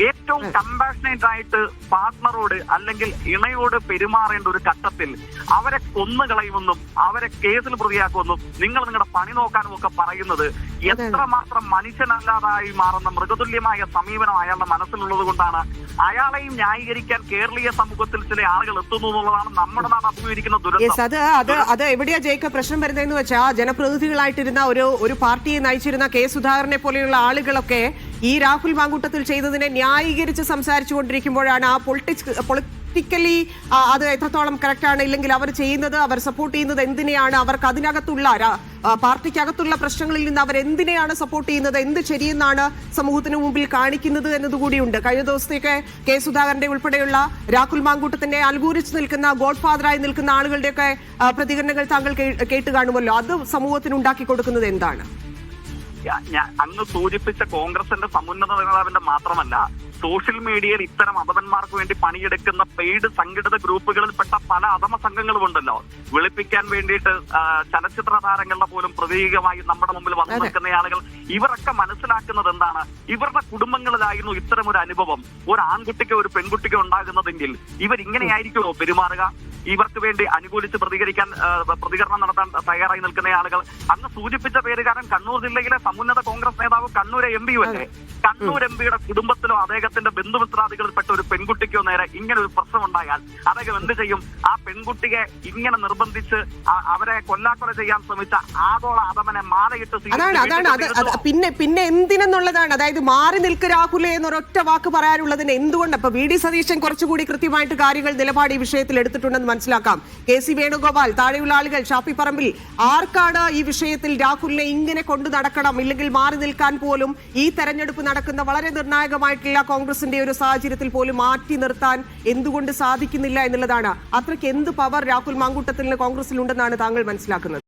ഏറ്റവും കമ്പാഷനേറ്റ് ആയിട്ട് പാർട്ട്ണറോട് അല്ലെങ്കിൽ ഇണയോട് പെരുമാറേണ്ട ഒരു ഘട്ടത്തിൽ അവരെ കൊന്നുകളയുമെന്നും അവരെ കേസിൽ പ്രതിയാക്കുമെന്നും നിങ്ങൾ നിങ്ങളുടെ പണി നോക്കാനും ഒക്കെ പറയുന്നത് എത്രമാത്രം മനുഷ്യനല്ലാതായി മാറുന്ന മൃഗതുല്യമായ സമീപനം അയാളുടെ മനസ്സിലുള്ളത് കൊണ്ടാണ് അയാളെയും ന്യായീകരിക്കാൻ കേരളീയ സമൂഹത്തിൽ ചില ആളുകൾ എത്തുന്നു എന്നുള്ളതാണ് നമ്മുടെ നാട് അഭിമുഖീകരിക്കുന്ന ദുരന്തം. അത് എവിടെയാ ജയിക്ക പ്രശ്നം വരുന്നതെന്ന് വെച്ചാൽ ജനപ്രതിനിധികളായിട്ടിരുന്ന ഒരു പാർട്ടിയെ നയിച്ചിരുന്ന കെ സുധാകരനെ പോലെയുള്ള ആളുകളൊക്കെ ഈ രാഹുൽ മാങ്കൂട്ടത്തിൽ ചെയ്തതിനെ ന്യായീകരിച്ച് സംസാരിച്ചു കൊണ്ടിരിക്കുമ്പോഴാണ് ആ പൊളിറ്റിക്കലി അത് എത്രത്തോളം കറക്റ്റ് ആണ്, ഇല്ലെങ്കിൽ അവർ ചെയ്യുന്നത്, അവർ സപ്പോർട്ട് ചെയ്യുന്നത് എന്തിനെയാണ്, അവർക്ക് അതിനകത്തുള്ള പാർട്ടിക്കകത്തുള്ള പ്രശ്നങ്ങളിൽ നിന്ന് അവർ എന്തിനെയാണ് സപ്പോർട്ട് ചെയ്യുന്നത്, എന്ത് ശരിയെന്നാണ് സമൂഹത്തിന് മുമ്പിൽ കാണിക്കുന്നത് എന്നതുകൂടിയുണ്ട്. കഴിഞ്ഞ ദിവസത്തേക്ക് കെ സുധാകരന്റെ ഉൾപ്പെടെയുള്ള രാഹുൽ മാങ്കൂട്ടത്തിന്റെ അൽഗൂരിച്ച് നിൽക്കുന്ന ഗോഡ് ഫാദറായി നിൽക്കുന്ന ആളുകളുടെയൊക്കെ പ്രതികരണങ്ങൾ താങ്കൾ കേട്ട് കാണുമല്ലോ. അത് സമൂഹത്തിന് ഉണ്ടാക്കി കൊടുക്കുന്നത് എന്താണ്? അങ്ങ് സൂചിപ്പിച്ച കോൺഗ്രസിന്റെ സമുന്നത നേതാവിന്റെ മാത്രമല്ല, സോഷ്യൽ മീഡിയയിൽ ഇത്തരം അധമന്മാർക്ക് വേണ്ടി പണിയെടുക്കുന്ന പെയ്ഡ് സംഘടിത ഗ്രൂപ്പുകളിൽപ്പെട്ട പല അധമ സംഘങ്ങളും ഉണ്ടല്ലോ. വെളുപ്പിക്കാൻ വേണ്ടിയിട്ട് ചലച്ചിത്ര താരങ്ങളുടെ പോലും പ്രതീകമായി നമ്മുടെ മുമ്പിൽ വന്നു നിൽക്കുന്ന ആളുകൾ, ഇവരൊക്കെ മനസ്സിലാക്കുന്നത് എന്താണ്? ഇവരുടെ കുടുംബങ്ങളിലായിരുന്നു ഇത്തരം ഒരു അനുഭവം ഒരു ആൺകുട്ടിക്കോ ഒരു പെൺകുട്ടിക്കോ ഉണ്ടാകുന്നതെങ്കിൽ ഇവരിങ്ങനെയായിരിക്കുമോ പെരുമാറുക? ഇവർക്ക് വേണ്ടി അനുകൂലിച്ച് പ്രതികരണം നടത്താൻ തയ്യാറായി നിൽക്കുന്ന ആളുകൾ. അങ്ങ് സൂചിപ്പിച്ച പേരുകാരൻ കണ്ണൂർ ജില്ലയിലെ സമുന്നത കോൺഗ്രസ് നേതാവ്, കണ്ണൂർ എം പിയും അല്ലേ? കണ്ണൂർ എം പിയുടെ കുടുംബത്തിലോ അദ്ദേഹത്തിന്റെ ബന്ധുമിത്രാദികളിൽപ്പെട്ട ഒരു പെൺകുട്ടിക്കോ നേരെ ഇങ്ങനെ ഒരു പ്രശ്നമുണ്ടായാൽ അദ്ദേഹം എന്ത് ചെയ്യും? ആ പെൺകുട്ടിയെ ഇങ്ങനെ നിർബന്ധിച്ച് അവരെ കൊല്ലാക്കൊല ചെയ്യാൻ ശ്രമിച്ച ആഗോള അധമനെ മാലയിട്ട് പിന്നെ എന്തിനെന്നുള്ളതാണ്. അതായത് മാറി നിൽക്ക് രാഹുലെ എന്നൊരൊറ്റ വാക്ക് പറയാനുള്ളതിന് എന്തുകൊണ്ട്? അപ്പൊ വി ഡി സതീശൻ കുറച്ചുകൂടി കൃത്യമായിട്ട് കാര്യങ്ങൾ നിലപാട് ഈ വിഷയത്തിൽ എടുത്തിട്ടുണ്ടെന്ന് മനസ്സിലാക്കാം. കെ സി വേണുഗോപാൽ, താഴെയുള്ള ആളുകൾ, ഷാഫി പറമ്പിൽ, ആർക്കാണ് ഈ വിഷയത്തിൽ രാഹുലിനെ ഇങ്ങനെ കൊണ്ടു നടക്കണം, ഇല്ലെങ്കിൽ മാറി നിൽക്കാൻ പോലും ഈ തെരഞ്ഞെടുപ്പ് നടക്കുന്ന വളരെ നിർണായകമായിട്ടുള്ള കോൺഗ്രസിന്റെ ഒരു സാഹചര്യത്തിൽ പോലും മാറ്റി നിർത്താൻ എന്തുകൊണ്ട് സാധിക്കുന്നില്ല എന്നുള്ളതാണ്. അത്രയ്ക്ക് എന്ത് പവർ രാഹുൽ മാങ്കൂട്ടത്തിന് കോൺഗ്രസിൽ ഉണ്ടെന്നാണ് താങ്കൾ മനസ്സിലാക്കുന്നത്?